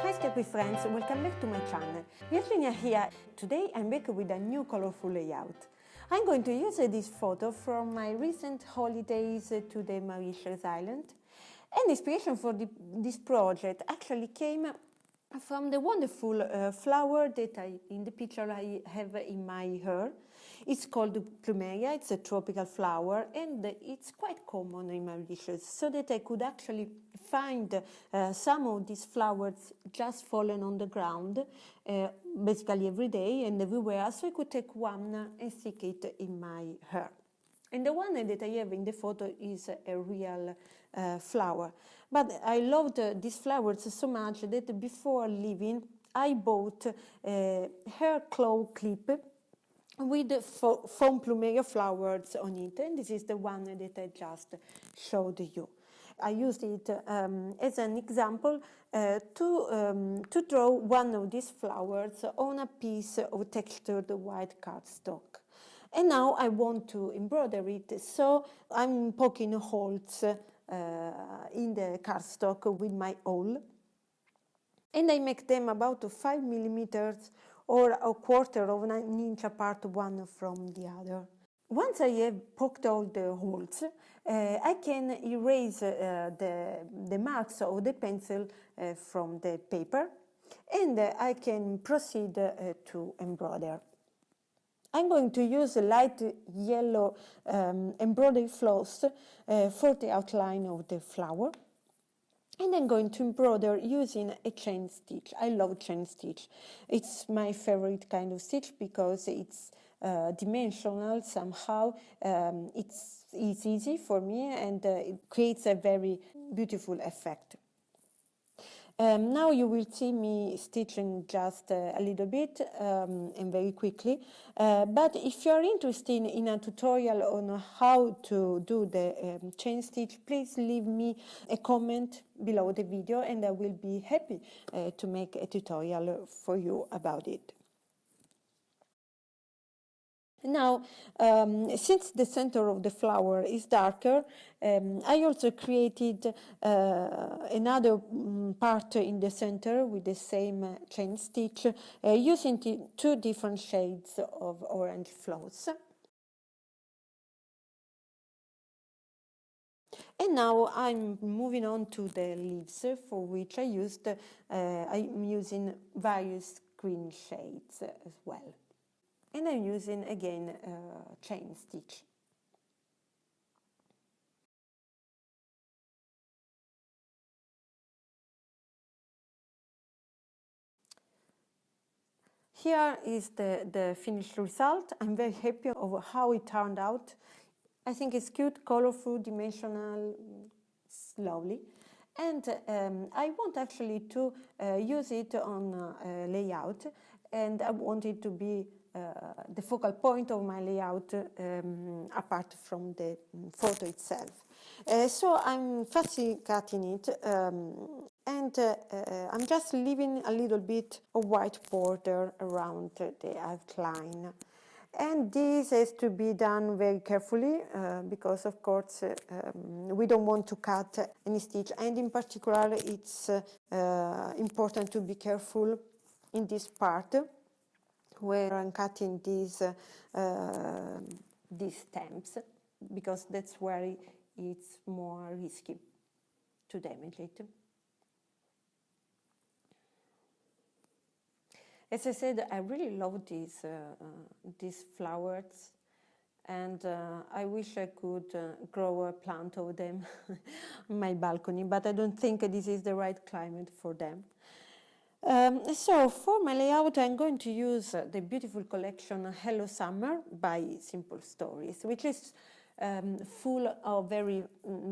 Hi Scrapbooking friends, welcome back to my channel. Virginia here. Today I'm back with a new colorful layout. I'm going to use this photo from my recent holidays to the Mauritius Island. And the inspiration for this project actually came from the wonderful flower that in the picture I have in my hair. It's called plumeria, it's a tropical flower, and it's quite common in Mauritius, so that I could actually find some of these flowers just fallen on the ground, basically every day and everywhere, so I could take one and stick it in my hair. And the one that I have in the photo is a real flower. But I loved these flowers so much that before leaving, I bought a hair claw clip with foam plumeria flowers on it. And this is the one that I just showed you. I used it as an example to draw one of these flowers on a piece of textured white cardstock. And now I want to embroider it, so I'm poking holes in the cardstock with my awl. And I make them about 5 millimeters or a quarter of an inch apart one from the other. Once I have poked all the holes, I can erase the marks of the pencil from the paper, and I can proceed to embroider. I'm going to use a light yellow embroidery floss for the outline of the flower. And I'm going to embroider using a chain stitch. I love chain stitch. It's my favorite kind of stitch because it's dimensional somehow. It's easy for me, and it creates a very beautiful effect. Now you will see me stitching just a little bit and very quickly, but if you are interested in a tutorial on how to do the chain stitch, please leave me a comment below the video and I will be happy to make a tutorial for you about it. Now, since the center of the flower is darker, I also created another part in the center with the same chain stitch using two different shades of orange floss. And now I'm moving on to the leaves, for which I'm using various green shades as well. And I'm using again chain stitch. Here is the finished result. I'm very happy of how it turned out. I think it's cute, colorful, dimensional, it's lovely. And I want actually to use it on a layout, and I want it to be the focal point of my layout apart from the photo itself. So I'm fussy cutting it and I'm just leaving a little bit of white border around the outline. And this has to be done very carefully because, of course, we don't want to cut any stitch. And in particular, it's important to be careful in this part where I'm cutting these stamps, because that's where it's more risky to damage it. As I said, I really love these flowers, and I wish I could grow a plant of them on my balcony, but I don't think this is the right climate for them. So for my layout, I'm going to use the beautiful collection Hello Summer by Simple Stories, which is full of very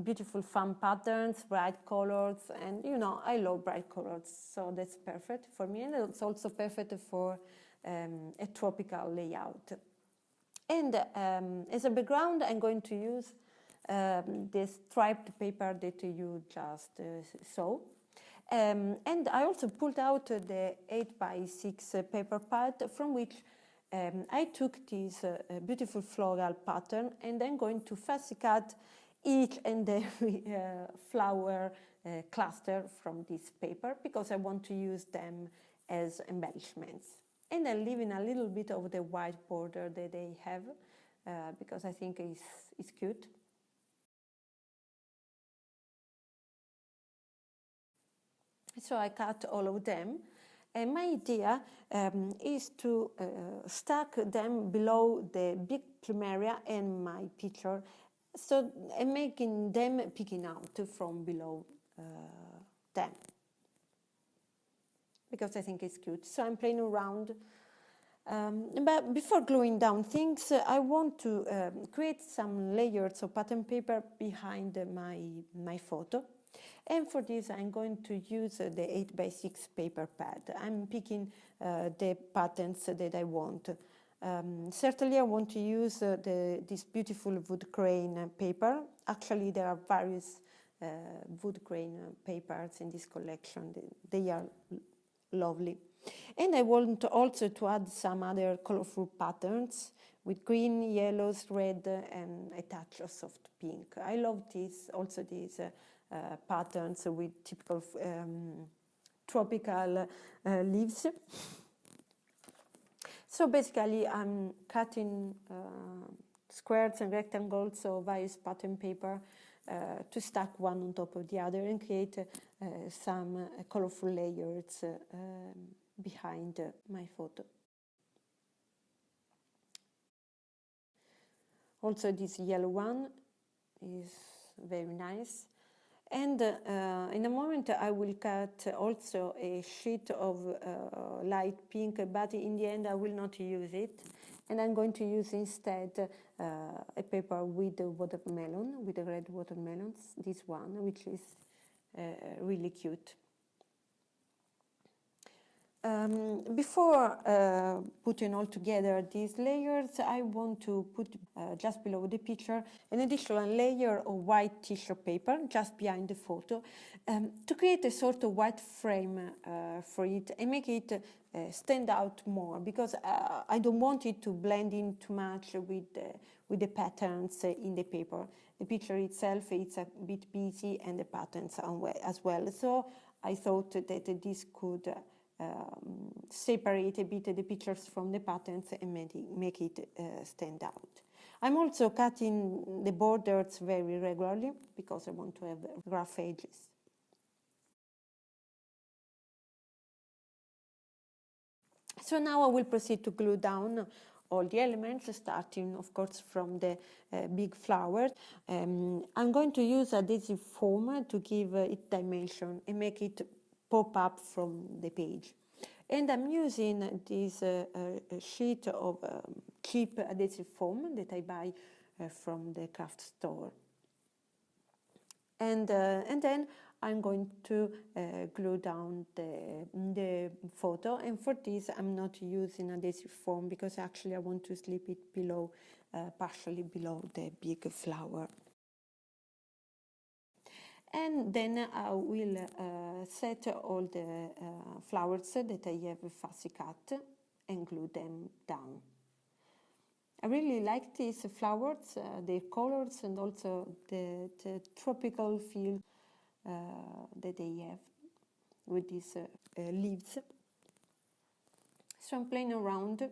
beautiful fun patterns, bright colors, and you know, I love bright colors, so that's perfect for me, and it's also perfect for a tropical layout. And as a background, I'm going to use this striped paper that you just saw. And I also pulled out the 8x6 paper pad from which I took this beautiful floral pattern, and I'm going to fussy cut each and every flower cluster from this paper because I want to use them as embellishments. And I'm leaving a little bit of the white border that they have because I think it's cute. So I cut all of them. And my idea is to stack them below the big plumeria and my picture, so I'm making them peeking out from below them, because I think it's cute. So I'm playing around. But before gluing down things, I want to create some layers of pattern paper behind my photo. And for this, I'm going to use the 8x6 paper pad. I'm picking the patterns that I want. Certainly, I want to use this beautiful wood grain paper. Actually, there are various wood grain papers in this collection. They are lovely. And I want also to add some other colorful patterns with green, yellows, red, and a touch of soft pink. I love these patterns with typical tropical leaves. So basically I'm cutting squares and rectangles of various pattern paper to stack one on top of the other and create some colorful layers behind my photo. Also this yellow one is very nice. And in a moment I will cut also a sheet of light pink, but in the end I will not use it. And I'm going to use instead a paper with the watermelon, with the red watermelons, this one, which is really cute. Before putting all together these layers, I want to put just below the picture an additional layer of white tissue paper just behind the photo to create a sort of white frame for it and make it stand out more, because I don't want it to blend in too much with the patterns in the paper. The picture itself is a bit busy and the patterns as well. So I thought that this could separate a bit the pictures from the patterns and make it stand out. I'm also cutting the borders very regularly because I want to have rough edges. So now I will proceed to glue down all the elements, starting of course from the big flower. I'm going to use adhesive foam to give it dimension and make it pop up from the page. And I'm using this sheet of cheap adhesive foam that I buy from the craft store. And then I'm going to glue down the photo, and for this I'm not using adhesive foam because actually I want to slip it below, partially below the big flower. And then I will set all the flowers that I have fussy cut and glue them down. I really like these flowers, their colors, and also the tropical feel that they have with these leaves. So I'm playing around.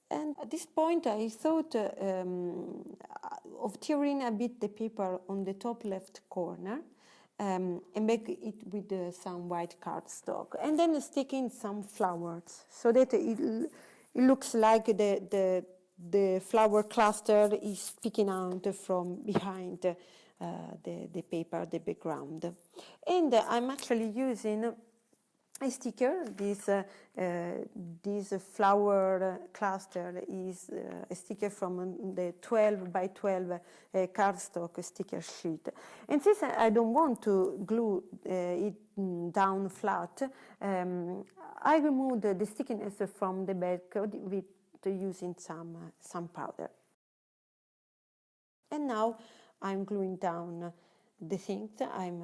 And at this point I thought of tearing a bit the paper on the top left corner and make it with some white cardstock, and then sticking some flowers so that it looks like the flower cluster is peeking out from behind the paper, the background. And I'm actually using a sticker. This flower cluster is a sticker from the 12 by 12 cardstock sticker sheet. And since I don't want to glue it down flat, I removed the stickiness from the back with using some powder. And now I'm gluing down the things. I'm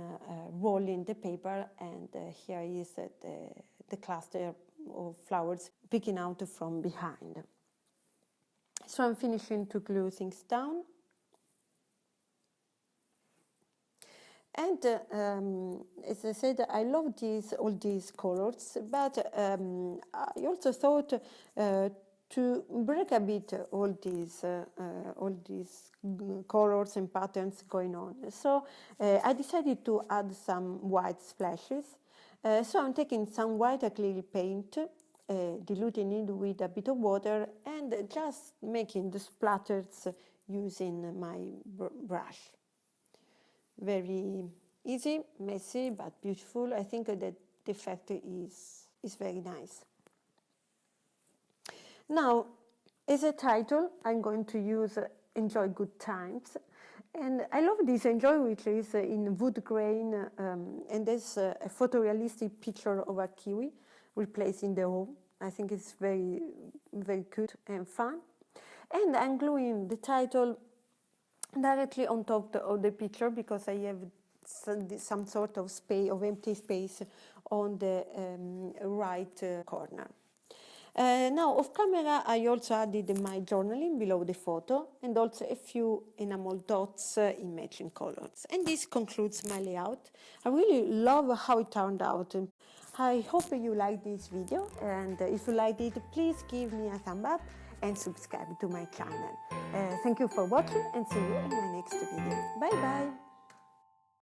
rolling the paper, and here is the cluster of flowers peeking out from behind. So I'm finishing to glue things down. And as I said, I love all these colors, but I also thought to break a bit all these colors and patterns going on. So I decided to add some white splashes. So I'm taking some white acrylic paint, diluting it with a bit of water, and just making the splatters using my brush. Very easy, messy, but beautiful. I think that the effect is very nice. Now, as a title, I'm going to use Enjoy Good Times. And I love this Enjoy, which is in wood grain, and there's a photorealistic picture of a kiwi replacing the O. I think it's very, very good and fun. And I'm gluing the title directly on top of the picture because I have some sort of space, of empty space on the right corner. Now, off camera, I also added my journaling below the photo and also a few enamel dots in matching colors. And this concludes my layout. I really love how it turned out. I hope you liked this video, and if you liked it, please give me a thumb up and subscribe to my channel. Thank you for watching, and see you in my next video. Bye bye!